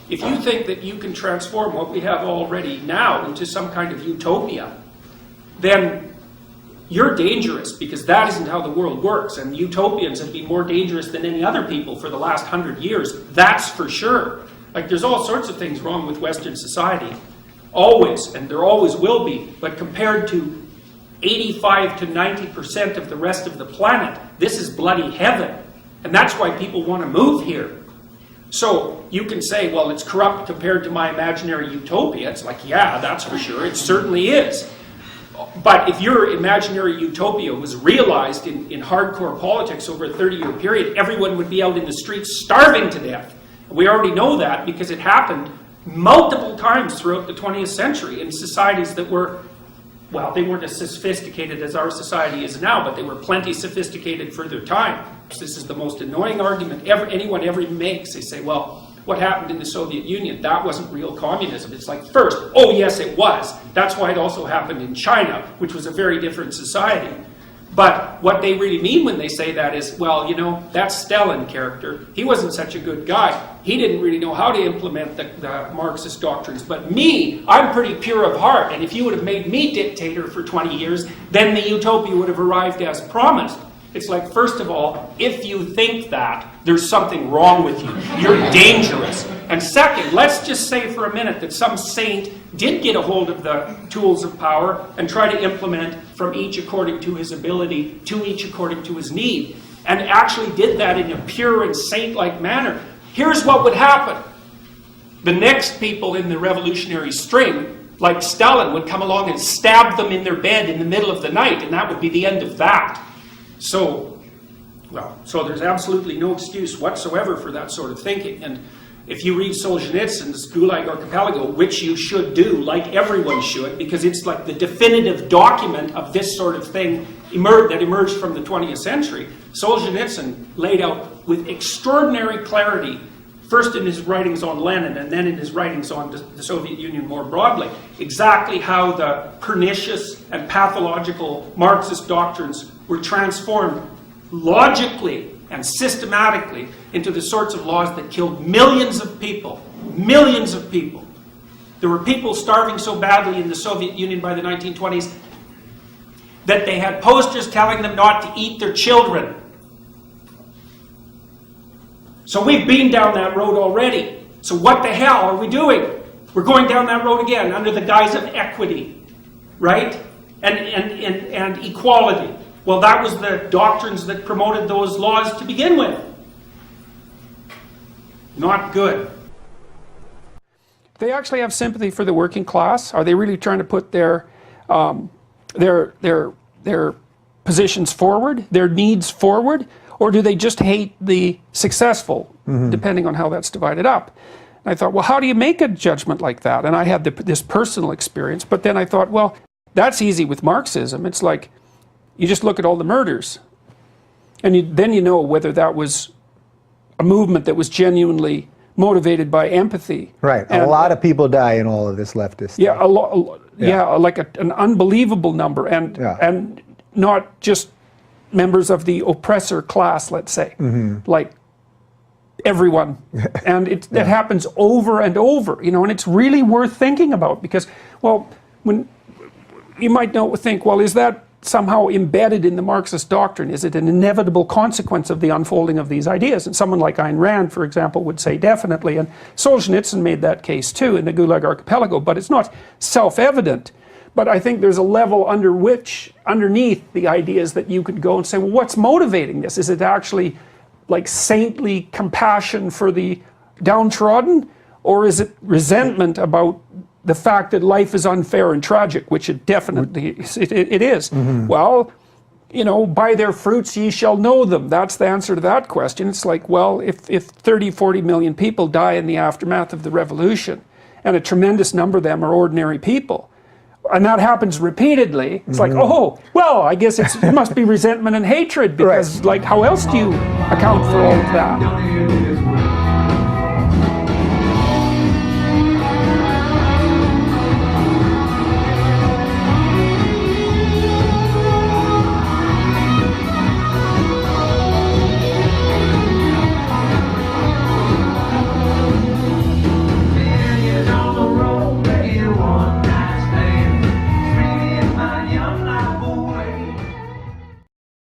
If you think that you can transform what we have already now into some kind of utopia, then you're dangerous, because that isn't how the world works. And utopians have been more dangerous than any other people for the last 100 years. That's for sure. Like, there's all sorts of things wrong with Western society. Always, and there always will be. But compared to 85 to 90% of the rest of the planet, this is bloody heaven. And that's why people want to move here. So you can say, well, it's corrupt compared to my imaginary utopia. It's like, yeah, that's for sure. It certainly is. But if your imaginary utopia was realized in hardcore politics over a 30-year period, everyone would be out in the streets starving to death. We already know that because it happened multiple times throughout the 20th century in societies that were, well, they weren't as sophisticated as our society is now, but they were plenty sophisticated for their time. This is the most annoying argument anyone ever makes. They say, well, what happened in the Soviet Union? That wasn't real communism. It's like, first, oh yes, it was. That's why it also happened in China, which was a very different society. But what they really mean when they say that is, well, you know, that's Stalin character. He wasn't such a good guy. He didn't really know how to implement the Marxist doctrines. But me, I'm pretty pure of heart. And if you would have made me dictator for 20 years, then the utopia would have arrived as promised. It's like, first of all, if you think that, there's something wrong with you. You're dangerous. And second, let's just say for a minute that some saint did get a hold of the tools of power and try to implement from each according to his ability, to each according to his need, and actually did that in a pure and saint-like manner. Here's what would happen. The next people in the revolutionary string, like Stalin, would come along and stab them in their bed in the middle of the night, and that would be the end of that. So there's absolutely no excuse whatsoever for that sort of thinking. And if you read Solzhenitsyn's Gulag Archipelago, which you should do, like everyone should, because it's like the definitive document of this sort of thing that emerged from the 20th century, Solzhenitsyn laid out with extraordinary clarity, first in his writings on Lenin and then in his writings on the Soviet Union more broadly, exactly how the pernicious and pathological Marxist doctrines were transformed logically and systematically into the sorts of laws that killed millions of people. Millions of people. There were people starving so badly in the Soviet Union by the 1920s that they had posters telling them not to eat their children. So we've been down that road already. So what the hell are we doing? We're going down that road again under the guise of equity, right? And equality. Well, that was the doctrines that promoted those laws to begin with. Not good. They actually have sympathy for the working class. Are they really trying to put their positions forward, their needs forward, or do they just hate the successful, depending on how that's divided up? And I thought, well, how do you make a judgment like that? And I had this personal experience, but then I thought, well, that's easy with Marxism. It's like, you just look at all the murders, and then you know whether that was a movement that was genuinely motivated by empathy. Right, and a lot of people die in all of this leftist stuff. Yeah, like an unbelievable number, and not just members of the oppressor class, let's say, like everyone. And it happens over and over, you know, and it's really worth thinking about because, well, when you might think, well, is that somehow embedded in the Marxist doctrine? Is it an inevitable consequence of the unfolding of these ideas? And someone like Ayn Rand, for example, would say definitely, and Solzhenitsyn made that case too in the Gulag Archipelago, but it's not self-evident. But I think there's a level underneath the ideas that you could go and say, well, what's motivating this? Is it actually like saintly compassion for the downtrodden? Or is it resentment about the fact that life is unfair and tragic, which it definitely it is? Well, you know, by their fruits ye shall know them. That's the answer to that question. It's like, well, if 30, 40 million people die in the aftermath of the revolution, and a tremendous number of them are ordinary people, and that happens repeatedly, it's like, oh, well, I guess it must be resentment and hatred, because like, how else do you account for all of that?